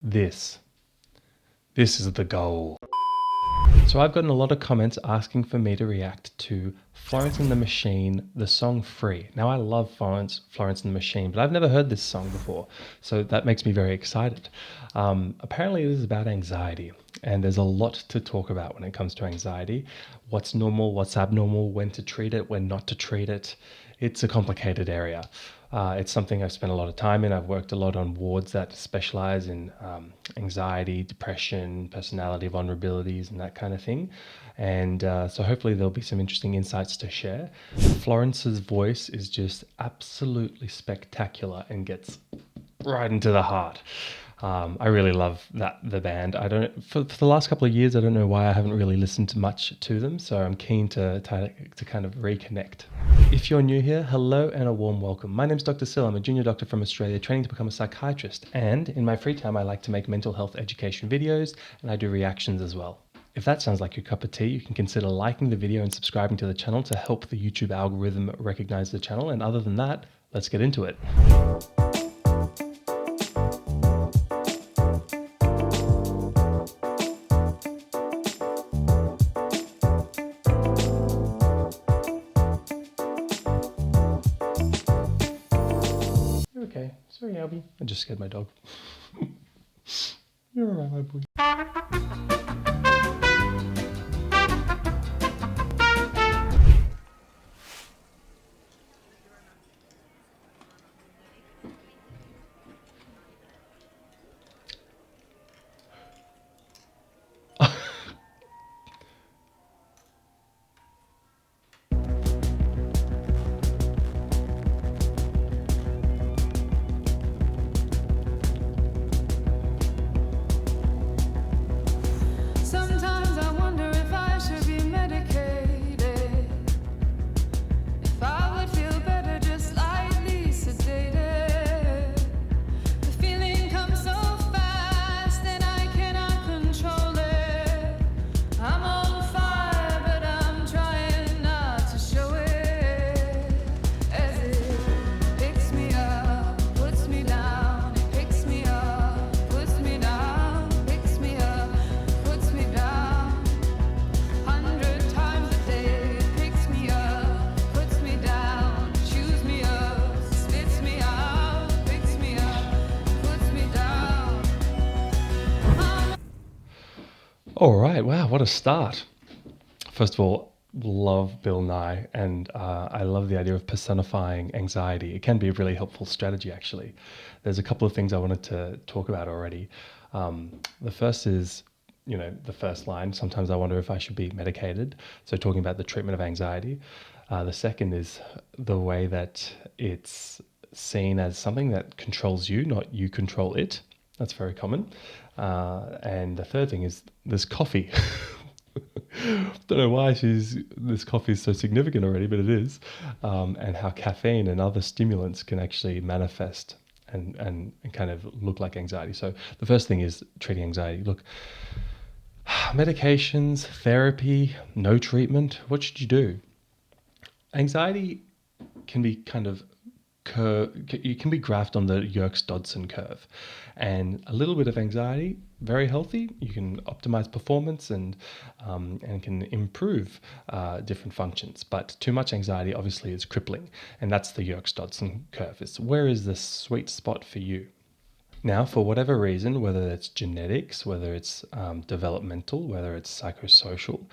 This is the goal. So I've gotten a lot of comments asking for me to react to Florence and the Machine, the song Free. Now I love Florence and the Machine, but I've never heard this song before. So that makes me very excited. Apparently it is about anxiety, and there's a lot to talk about when it comes to anxiety. What's normal, what's abnormal, when to treat it, when not to treat it. It's a complicated area. It's something I've spent a lot of time in. I've worked a lot on wards that specialize in anxiety, depression, personality vulnerabilities, and that kind of thing. And so hopefully there'll be some interesting insights to share. Florence's voice is just absolutely spectacular and gets right into the heart. I really love the band. I don't for the last couple of years. I don't know why I haven't really listened much to them. So I'm keen to kind of reconnect. If you're new here, hello and a warm welcome. My name's Dr. Sil. I'm a junior doctor from Australia, training to become a psychiatrist. And in my free time, I like to make mental health education videos, and I do reactions as well. If that sounds like your cup of tea, you can consider liking the video and subscribing to the channel to help the YouTube algorithm recognize the channel. And other than that, let's get into it. Okay, sorry, Albie. I just scared my dog. You're alright, my boy. Sometimes I wonder if I should be medicated, if I would feel better just lightly sedated. The feeling comes so fast and I cannot control it. I'm on fire but I'm trying not to show it. As it picks me up, puts me down, it picks me up, puts me down, picks me up, puts me down. 100 times a day, it picks me up, puts me down, chews me up, spits me out, picks me up, puts me down. All right, wow, what a start. First of all, love Bill Nye, and I love the idea of personifying anxiety. It can be a really helpful strategy, actually. There's a couple of things I wanted to talk about already. The first is, the first line, sometimes I wonder if I should be medicated. So talking about the treatment of anxiety. The second is the way that it's seen as something that controls you, not you control it. That's very common. And the third thing is this coffee. Don't know why this coffee is so significant already, but it is. And how caffeine and other stimulants can actually manifest and kind of look like anxiety. So the first thing is treating anxiety. Look, medications, therapy, no treatment. What should you do? Anxiety can be kind of you can be graphed on the Yerkes-Dodson curve, and a little bit of anxiety, very healthy. You can optimize performance and can improve different functions. But too much anxiety obviously is crippling, and that's the Yerkes-Dodson curve. It's where is the sweet spot for you? Now, for whatever reason, whether it's genetics, whether it's developmental, whether it's psychosocial,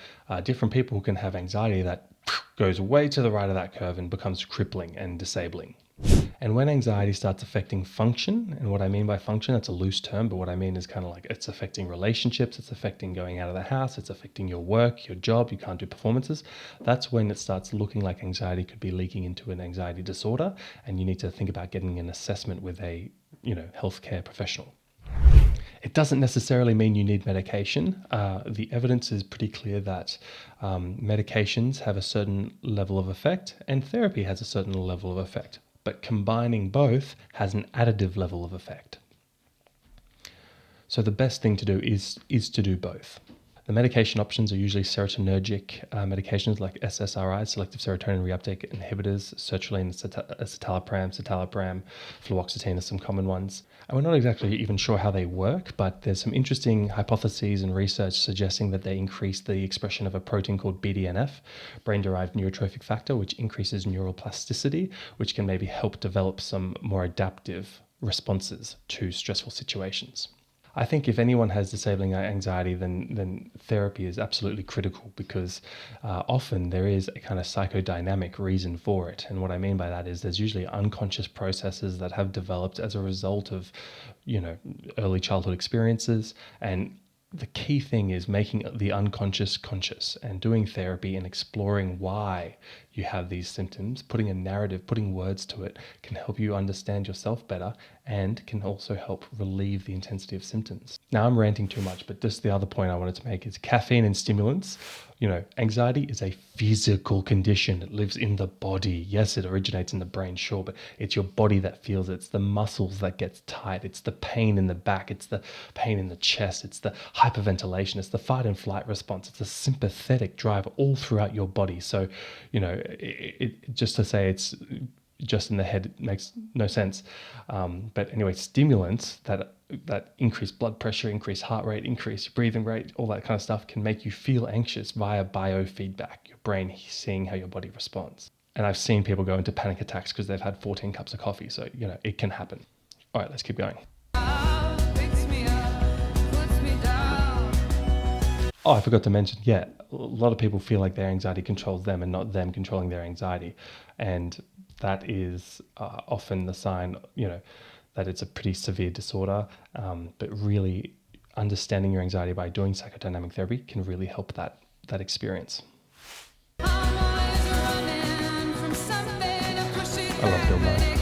different people can have anxiety that goes way to the right of that curve and becomes crippling and disabling. And when anxiety starts affecting function, and what I mean by function, that's a loose term, but what I mean is kind of like it's affecting relationships, it's affecting going out of the house, it's affecting your work, your job, you can't do performances. That's when it starts looking like anxiety could be leaking into an anxiety disorder, and you need to think about getting an assessment with a healthcare professional. It doesn't necessarily mean you need medication. The evidence is pretty clear that medications have a certain level of effect and therapy has a certain level of effect, but combining both has an additive level of effect. So the best thing to do is to do both. The medication options are usually serotonergic medications like SSRIs, selective serotonin reuptake inhibitors, sertraline, citalopram, fluoxetine are some common ones. And we're not exactly even sure how they work, but there's some interesting hypotheses and research suggesting that they increase the expression of a protein called BDNF, brain-derived neurotrophic factor, which increases neural plasticity, which can maybe help develop some more adaptive responses to stressful situations. I think if anyone has disabling anxiety, then therapy is absolutely critical, because often there is a kind of psychodynamic reason for it. And what I mean by that is there's usually unconscious processes that have developed as a result of, early childhood experiences. And the key thing is making the unconscious conscious, and doing therapy and exploring why you have these symptoms, putting a narrative, putting words to it, can help you understand yourself better and can also help relieve the intensity of symptoms. Now, I'm ranting too much, but just the other point I wanted to make is caffeine and stimulants. Anxiety is a physical condition. It lives in the body. Yes, it originates in the brain, sure, but it's your body that feels it. It's the muscles that gets tight. It's the pain in the back. It's the pain in the chest. It's the hyperventilation. It's the fight and flight response. It's a sympathetic drive all throughout your body. So, just to say it's just in the head, it makes no sense. But anyway, stimulants that increase blood pressure, increase heart rate, increase breathing rate, all that kind of stuff can make you feel anxious via biofeedback, your brain seeing how your body responds. And I've seen people go into panic attacks because they've had 14 cups of coffee. So, it can happen. All right, let's keep going. Oh, I forgot to mention, a lot of people feel like their anxiety controls them and not them controlling their anxiety. And that is often the sign, that it's a pretty severe disorder. But really understanding your anxiety by doing psychodynamic therapy can really help that experience. I love Bill Nye.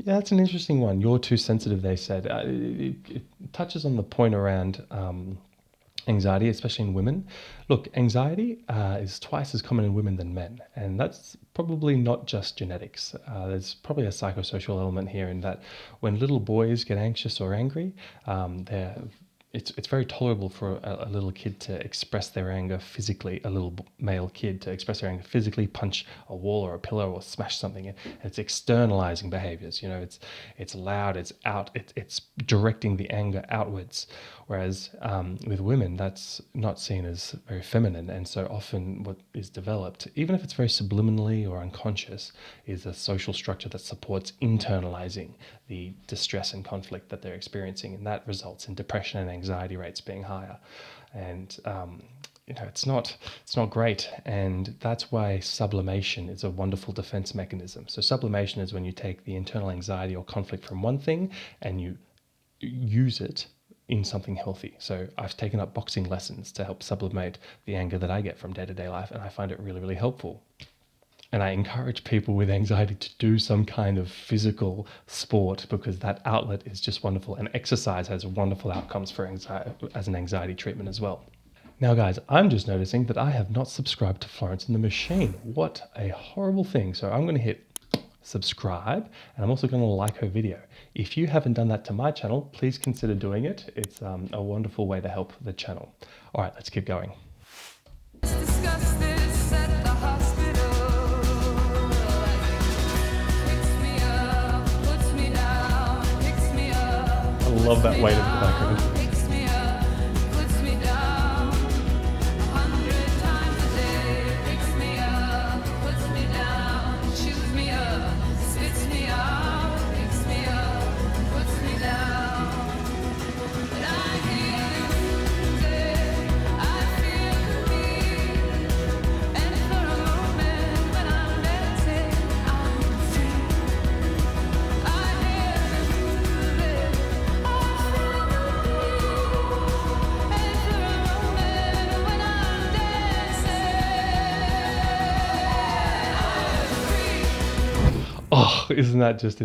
Yeah, that's an interesting one. You're too sensitive, they said. It touches on the point around anxiety, especially in women. Look, anxiety is twice as common in women than men, and that's probably not just genetics. There's probably a psychosocial element here in that when little boys get anxious or angry, it's very tolerable for a little kid to express their anger physically, a little male kid to express their anger physically, punch a wall or a pillow or smash something. And it's externalizing behaviors. It's loud, it's out, it's directing the anger outwards. Whereas with women, that's not seen as very feminine. And so often what is developed, even if it's very subliminally or unconscious, is a social structure that supports internalizing the distress and conflict that they're experiencing. And that results in depression and anxiety rates being higher. And it's not great. And that's why sublimation is a wonderful defense mechanism. So sublimation is when you take the internal anxiety or conflict from one thing and you use it in something healthy. So I've taken up boxing lessons to help sublimate the anger that I get from day-to-day life, and I find it really, really helpful. And I encourage people with anxiety to do some kind of physical sport, because that outlet is just wonderful. And exercise has wonderful outcomes for anxiety as an anxiety treatment as well. Now, guys, I'm just noticing that I have not subscribed to Florence and the Machine. What a horrible thing. So I'm going to hit subscribe, and I'm also going to like her video. If you haven't done that to my channel, please consider doing it. It's a wonderful way to help the channel. All right, let's keep going. I love that weight of the background. isn't that just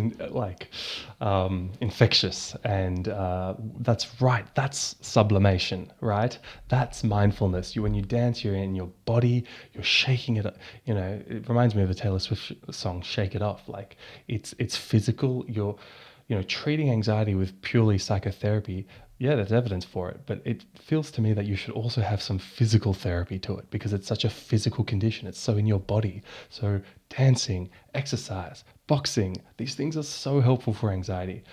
infectious? And that's right. That's sublimation, right? That's mindfulness. When you dance, you're in your body. You're shaking it. It reminds me of the Taylor Swift song "Shake It Off." Like it's physical. You're treating anxiety with purely psychotherapy. Yeah, there's evidence for it, but it feels to me that you should also have some physical therapy to it because it's such a physical condition. It's so in your body. So dancing, exercise, boxing, these things are so helpful for anxiety.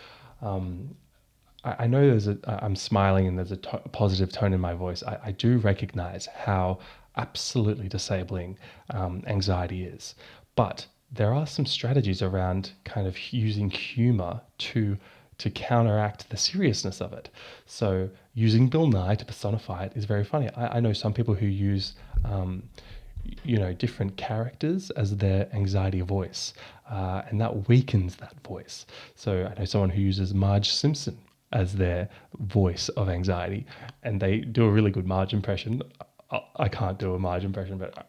I know I'm smiling and there's a positive tone in my voice. I do recognize how absolutely disabling anxiety is. But there are some strategies around kind of using humor to counteract the seriousness of it. So using Bill Nye to personify it is very funny. I know some people who use different characters as their anxiety voice, and that weakens that voice. So I know someone who uses Marge Simpson as their voice of anxiety, and they do a really good Marge impression. I can't do a Marge impression, but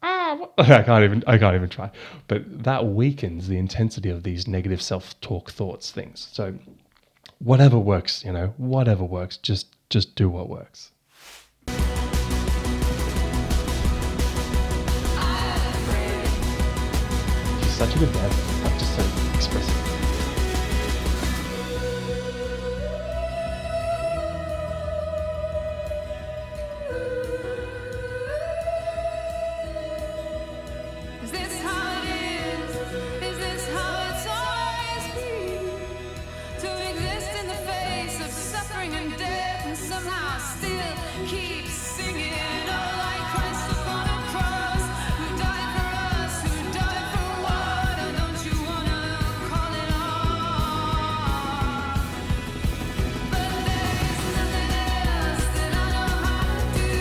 I can't even try. But that weakens the intensity of these negative self-talk thoughts things. So whatever works, whatever works, just do what works. She's such a good dancer, like just so expressive. Is this how it is? Is this how it's always been? To exist in the face of suffering and death and somehow still keep singing. Oh, like Christ upon a cross, who died for us, who died for what? Oh, don't you wanna call it off? But there is nothing else that I know how to do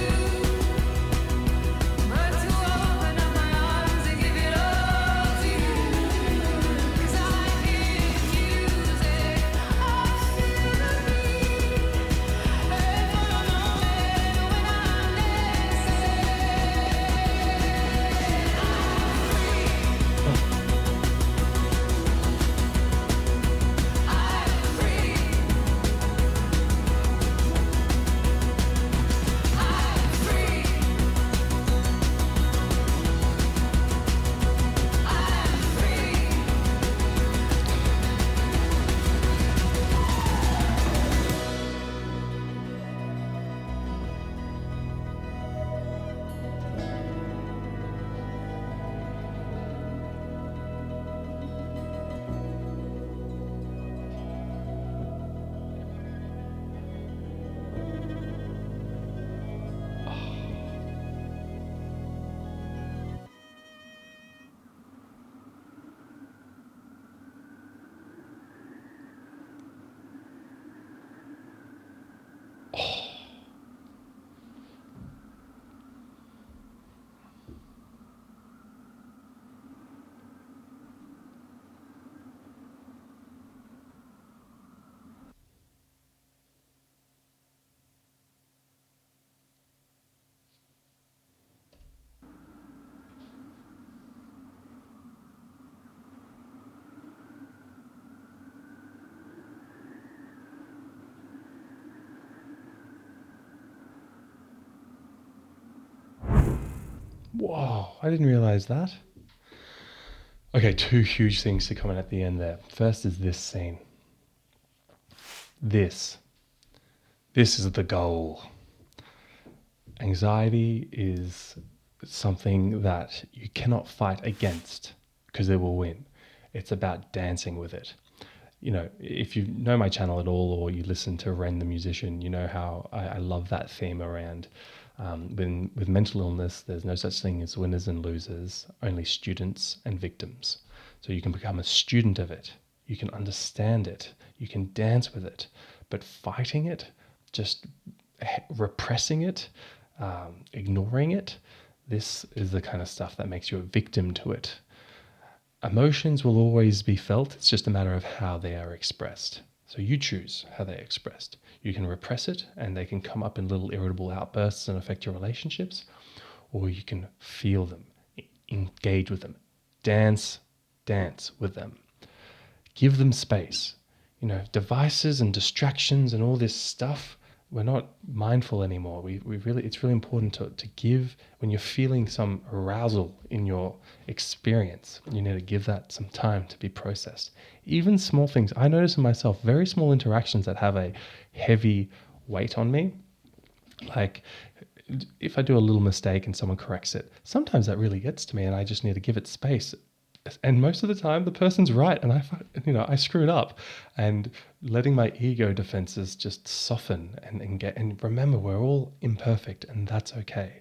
but to open up my arms and give it all to you. 'Cause I hear music, I feel the beat, and for a moment when I'm dancing, I'm free. I'm free. I'm free. Whoa, I didn't realize that. Okay, two huge things to comment at the end there. First is this scene. This is the goal. Anxiety is something that you cannot fight against because it will win. It's about dancing with it. If you know my channel at all or you listen to Ren the musician, you know how I love that theme around with mental illness, there's no such thing as winners and losers, only students and victims. So you can become a student of it. You can understand it. You can dance with it. But fighting it, just repressing it, ignoring it, this is the kind of stuff that makes you a victim to it. Emotions will always be felt. It's just a matter of how they are expressed. So you choose how they're expressed. You can repress it and they can come up in little irritable outbursts and affect your relationships, or you can feel them, engage with them, dance with them. give them space. Devices and distractions and all this stuff, we're not mindful anymore. It's really important to give, when you're feeling some arousal in your experience, you need to give that some time to be processed. Even small things, I notice in myself, very small interactions that have a heavy weight on me, like if I do a little mistake and someone corrects it, sometimes that really gets to me and I just need to give it space. And most of the time the person's right and I screwed up, and letting my ego defenses just soften and remember we're all imperfect and that's okay.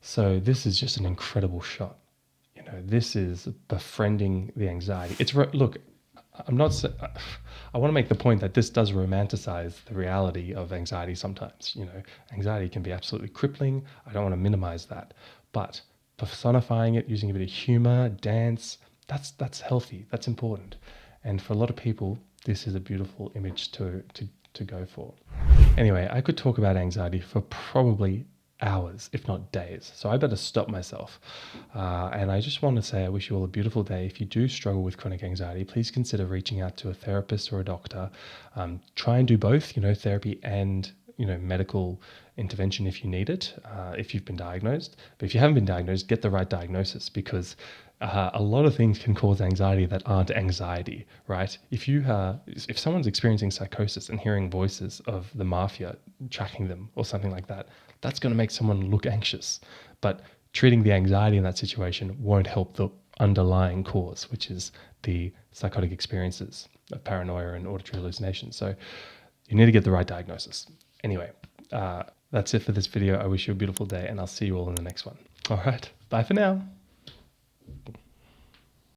So this is just an incredible shot. This is befriending the anxiety. Look, I'm not. I want to make the point that this does romanticize the reality of anxiety sometimes. Anxiety can be absolutely crippling. I don't want to minimize that, but personifying it, using a bit of humor, dance, that's healthy. That's important. And for a lot of people, this is a beautiful image to go for. Anyway, I could talk about anxiety for probably hours, if not days. So I better stop myself. And I just want to say I wish you all a beautiful day. If you do struggle with chronic anxiety, please consider reaching out to a therapist or a doctor. Try and do both, therapy and medical intervention if you need it, if you've been diagnosed. But if you haven't been diagnosed, get the right diagnosis, because a lot of things can cause anxiety that aren't anxiety, right? If someone's experiencing psychosis and hearing voices of the mafia tracking them or something like that, that's going to make someone look anxious. But treating the anxiety in that situation won't help the underlying cause, which is the psychotic experiences of paranoia and auditory hallucinations. So you need to get the right diagnosis. Anyway, that's it for this video. I wish you a beautiful day, and I'll see you all in the next one. All right, bye for now.